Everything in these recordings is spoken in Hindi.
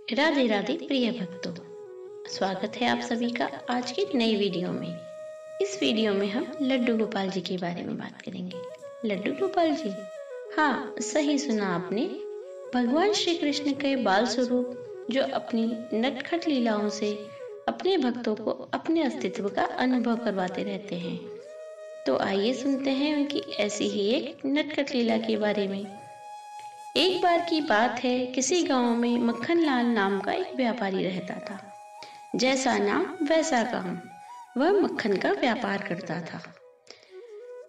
राधे राधे प्रिय भक्तों, स्वागत है आप सभी का आज की नई वीडियो में। इस वीडियो में हम लड्डू गोपाल जी के बारे में बात करेंगे। लड्डू गोपाल जी, हाँ सही सुना आपने। भगवान श्री कृष्ण के बाल स्वरूप जो अपनी नटखट लीलाओं से अपने भक्तों को अपने अस्तित्व का अनुभव करवाते रहते हैं। तो आइए सुनते हैं उनकी ऐसी ही एक नटखट लीला के बारे में। एक बार की बात है, किसी गांव में मक्खन लाल नाम का एक व्यापारी रहता था। जैसा नाम वैसा काम, वह मक्खन का व्यापार करता था।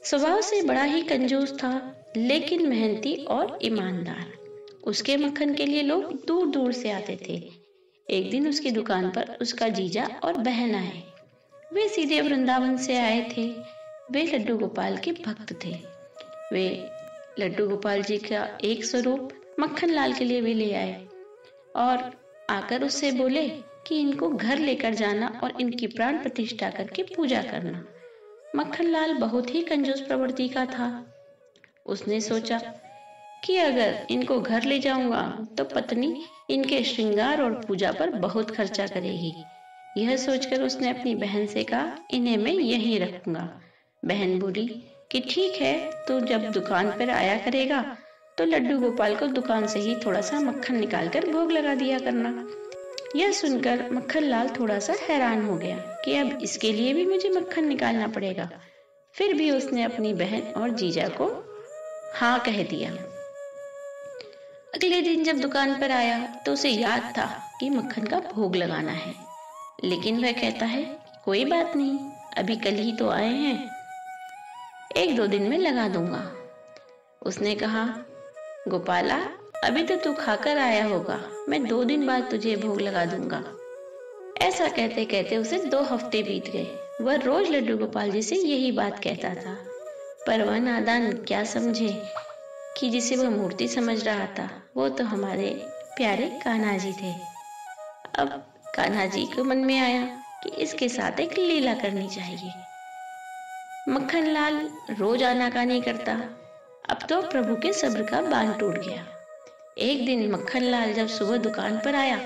स्वभाव से बड़ा ही कंजूस था, लेकिन मेहनती और ईमानदार। उसके मक्खन के लिए लोग दूर दूर से आते थे। एक दिन उसकी दुकान पर उसका जीजा और बहन आए। वे सीधे वृंदावन से आए थे। वे लड्डू गोपाल के भक्त थे। वे लड्डू गोपाल जी का एक स्वरूप मक्खन लाल के लिए भी ले आए और आकर उससे बोले कि इनको घर लेकर जाना और इनकी प्राण प्रतिष्ठा करके पूजा करना। मक्खन लाल बहुत ही कंजूस प्रवृत्ति का था। उसने सोचा कि अगर इनको घर ले जाऊंगा तो पत्नी इनके श्रृंगार और पूजा पर बहुत खर्चा करेगी। यह सोचकर उसने अपनी बहन से कहा, इन्हें मैं यहीं रखूंगा। बहन बोली कि ठीक है, तो जब दुकान पर आया करेगा तो लड्डू गोपाल को दुकान से ही थोड़ा सा मक्खन निकालकर भोग लगा दिया करना। यह सुनकर मक्खन लाल थोड़ा सा हैरान हो गया कि अब इसके लिए भी मुझे मक्खन निकालना पड़ेगा। फिर भी उसने अपनी बहन और जीजा को हाँ कह दिया। अगले दिन जब दुकान पर आया तो उसे याद था कि मक्खन का भोग लगाना है, लेकिन वह कहता है कोई बात नहीं, अभी कल ही तो आए हैं, एक दो दिन में लगा दूंगा। उसने कहा, गोपाला अभी तो तू खाकर आया होगा, मैं 2 दिन बाद तुझे भोग लगा दूंगा। ऐसा कहते कहते उसे 2 हफ्ते बीत गए। वह रोज लड्डू गोपाल जी से यही बात कहता था, पर वह नादान क्या समझे कि जिसे वह मूर्ति समझ रहा था वो तो हमारे प्यारे कान्हा जी थे। अब कान्हा जी को मन में आया कि इसके साथ एक लीला करनी चाहिए। मक्खन लाल रोज आनाकानी करता, अब तो प्रभु के सब्र का बांध टूट गया। एक दिन मक्खन लाल जब सुबह दुकान पर आया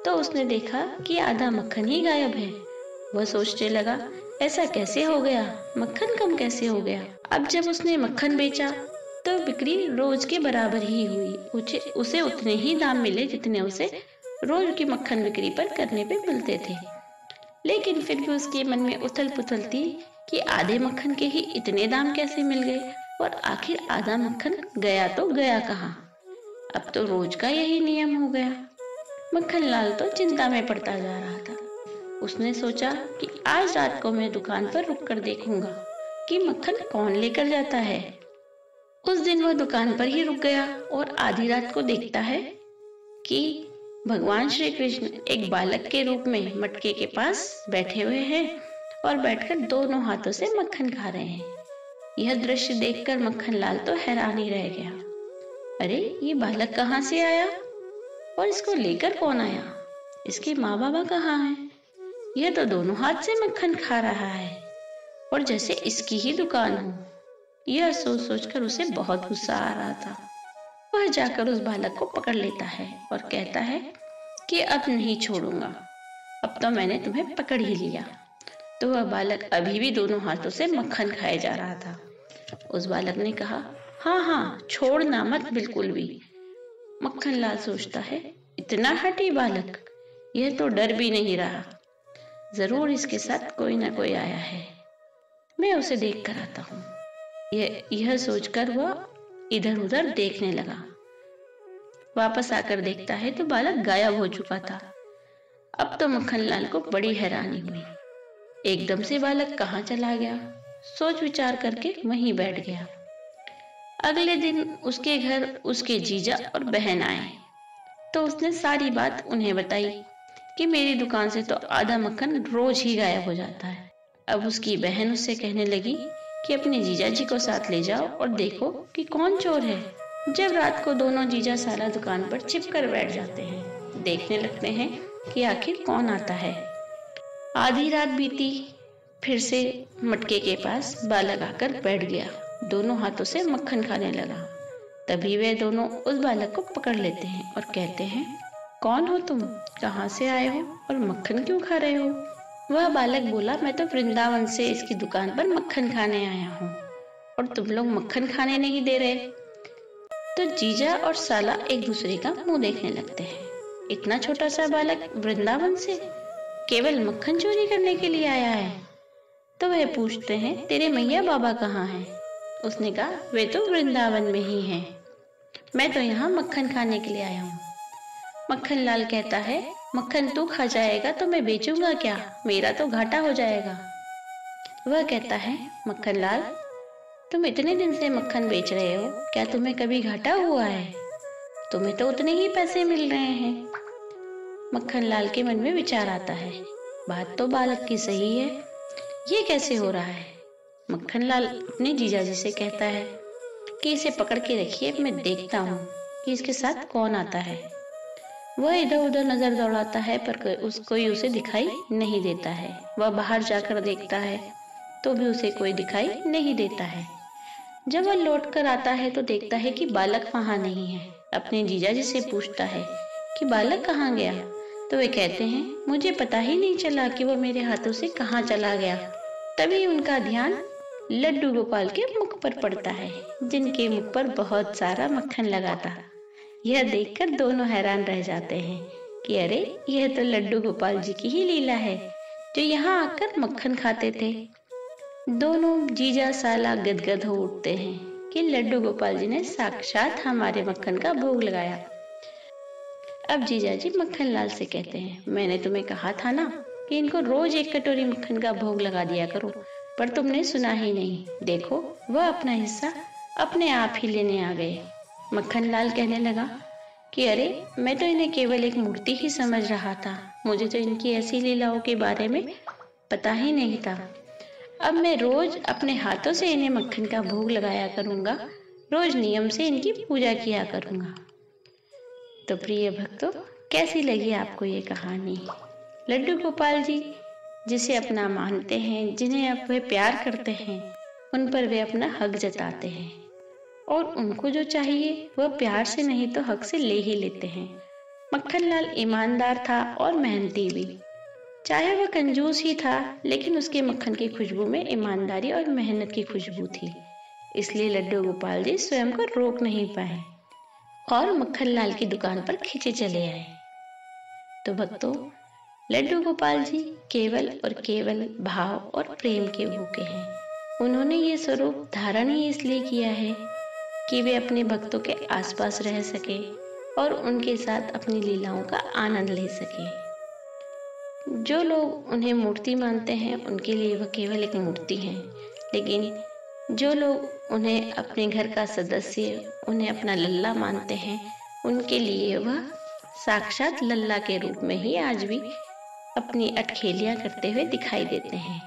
तो उसने देखा कि आधा मक्खन ही गायब है। वह सोचने लगा, ऐसा कैसे हो गया, मक्खन कम कैसे हो गया। अब जब उसने मक्खन बेचा तो बिक्री रोज के बराबर ही हुई। उसे उतने ही दाम मिले जितने उसे रोज की मक्खन बिक्री पर करने पे मिलते थे। लेकिन फिर भी उसके मन में उथल पुथल थी कि आधे मक्खन के ही इतने दाम कैसे मिल गए, और आखिर आधा मक्खन गया तो गया कहाँ। अब तो रोज का यही नियम हो गया। मक्खन लाल तो चिंता में पड़ता जा रहा था। उसने सोचा कि आज रात को मैं दुकान पर रुक कर देखूंगा कि मक्खन कौन लेकर जाता है। उस दिन वह दुकान पर ही रुक गया और आधी रात को देखता है कि भगवान श्री कृष्ण एक बालक के रूप में मटके के पास बैठे हुए हैं और बैठकर दोनों हाथों से मक्खन खा रहे हैं। यह दृश्य देखकर मक्खन लाल तो हैरान ही रह गया। अरे ये बालक कहाँ से आया और इसको लेकर कौन आया, इसके माँ बाबा कहाँ हैं? यह तो दोनों हाथ से मक्खन खा रहा है और जैसे इसकी ही दुकान हो। यह सोच सोचकर उसे बहुत गुस्सा आ रहा था। वह जाकर उस बालक को पकड़ लेता है और कहता है कि अब नहीं छोड़ूंगा, अब तो मैंने तुम्हें पकड़ ही लिया। तो वह बालक अभी भी दोनों हाथों से मक्खन खाए जा रहा था। उस बालक ने कहा, हाँ हाँ छोड़ना मत बिल्कुल भी। मक्खन लाल सोचता है, इतना हठी बालक, यह तो डर भी नहीं रहा, जरूर इसके साथ कोई ना कोई आया है, मैं उसे देख कर आता हूँ। यह सोचकर वह इधर उधर देखने लगा। वापस आकर देखता है तो बालक गायब हो चुका था। अब तो मक्खन लाल को बड़ी हैरानी हुई। एकदम से बालक कहाँ चला गया, सोच विचार करके वहीं बैठ गया। अगले दिन उसके घर उसके जीजा और बहन आए तो उसने सारी बात उन्हें बताई कि मेरी दुकान से तो आधा मक्खन रोज ही गायब हो जाता है। अब उसकी बहन उससे कहने लगी कि अपने जीजा जी को साथ ले जाओ और देखो कि कौन चोर है। जब रात को दोनों जीजा साला दुकान पर छिप कर बैठ जाते हैं, देखने लगते हैं कि आखिर कौन आता है। आधी रात बीती, फिर से मटके के पास बालक आकर बैठ गया, दोनों हाथों से मक्खन खाने लगा। तभी वे दोनों उस बालक को पकड़ लेते हैं और कहते हैं, कौन हो तुम, कहाँ से आए हो और मक्खन क्यों खा रहे हो? वह बालक बोला, मैं तो वृंदावन से इसकी दुकान पर मक्खन खाने आया हूँ और तुम लोग मक्खन खाने नहीं दे रहे। तो जीजा और साला एक दूसरे का मुंह देखने लगते हैं। इतना छोटा सा बालक वृंदावन से केवल मक्खन चोरी करने के लिए आया है। तो वह पूछते हैं, तेरे मैया बाबा कहाँ हैं? उसने कहा, वे तो वृंदावन में ही हैं, मैं तो यहाँ मक्खन खाने के लिए आया हूँ। मक्खन लाल कहता है, मक्खन तू खा जाएगा तो मैं बेचूंगा क्या, मेरा तो घाटा हो जाएगा। वह कहता है, मक्खन लाल, तुम इतने दिन से मक्खन बेच रहे हो, क्या तुम्हें कभी घाटा हुआ है? तुम्हें तो उतने ही पैसे मिल रहे हैं। मक्खन लाल के मन में विचार आता है, बात तो बालक की सही है, ये कैसे हो रहा है? मक्खन लाल अपने जीजाजी से कहता है कि इसे पकड़ के रखिए, मैं देखता हूँ कि इसके साथ कौन आता है। वह इधर उधर नजर दौड़ाता है पर कोई उसे दिखाई नहीं देता है। वह बाहर जाकर देखता है तो भी उसे कोई दिखाई नहीं देता है। जब वह लौट कर आता है तो देखता है कि बालक वहां नहीं है। अपने जीजाजी से पूछता है कि बालक कहाँ गया? तो वे कहते हैं, मुझे पता ही नहीं चला कि वो मेरे हाथों से कहाँ चला गया। तभी उनका ध्यान लड्डू गोपाल के मुख पर पड़ता है, जिनके मुख पर बहुत सारा मक्खन लगा था। यह देखकर दोनों हैरान रह जाते हैं कि अरे, यह तो लड्डू गोपाल जी की ही लीला है, जो यहाँ आकर मक्खन खाते थे। दोनों जीजा साला गदगद हो उठते हैं कि लड्डू गोपाल जी ने साक्षात हमारे मक्खन का भोग लगाया। अब जीजा जी मक्खन लाल से कहते हैं, मैंने तुम्हें कहा था ना कि इनको रोज एक कटोरी मक्खन का भोग लगा दिया करो, पर तुमने सुना ही नहीं। देखो, वह अपना हिस्सा अपने आप ही लेने आ गए। मक्खन लाल कहने लगा कि अरे, मैं तो इन्हें केवल एक मूर्ति ही समझ रहा था, मुझे तो इनकी ऐसी लीलाओं के बारे में पता ही नहीं था। अब मैं रोज अपने हाथों से इन्हें मक्खन का भोग लगाया करूंगा, रोज नियम से इनकी पूजा किया करूंगा। तो प्रिय भक्तों, कैसी लगी आपको ये कहानी? लड्डू गोपाल जी जिसे अपना मानते हैं, जिन्हें अब वे प्यार करते हैं, उन पर वे अपना हक जताते हैं और उनको जो चाहिए वह प्यार से नहीं तो हक से ले ही लेते हैं। मक्खन लाल ईमानदार था और मेहनती भी। चाहे वह कंजूस ही था, लेकिन उसके मक्खन की खुशबू में ईमानदारी और मेहनत की खुशबू थी। इसलिए लड्डू गोपाल जी स्वयं को रोक नहीं पाए और मक्खन लाल की दुकान पर खींचे चले आए। तो भक्तों, लड्डू गोपाल जी केवल और केवल भाव और प्रेम के भूखे हैं। उन्होंने ये स्वरूप धारण ही इसलिए किया है कि वे अपने भक्तों के आसपास रह सके और उनके साथ अपनी लीलाओं का आनंद ले सके। जो लोग उन्हें मूर्ति मानते हैं, उनके लिए वह केवल एक मूर्ति है, लेकिन जो लोग उन्हें अपने घर का सदस्य, उन्हें अपना लल्ला मानते हैं, उनके लिए वह साक्षात लल्ला के रूप में ही आज भी अपनी अटखेलियां करते हुए दिखाई देते हैं।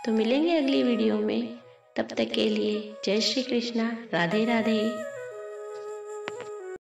तो मिलेंगे अगली वीडियो में, तब तक के लिए जय श्री कृष्णा, राधे राधे।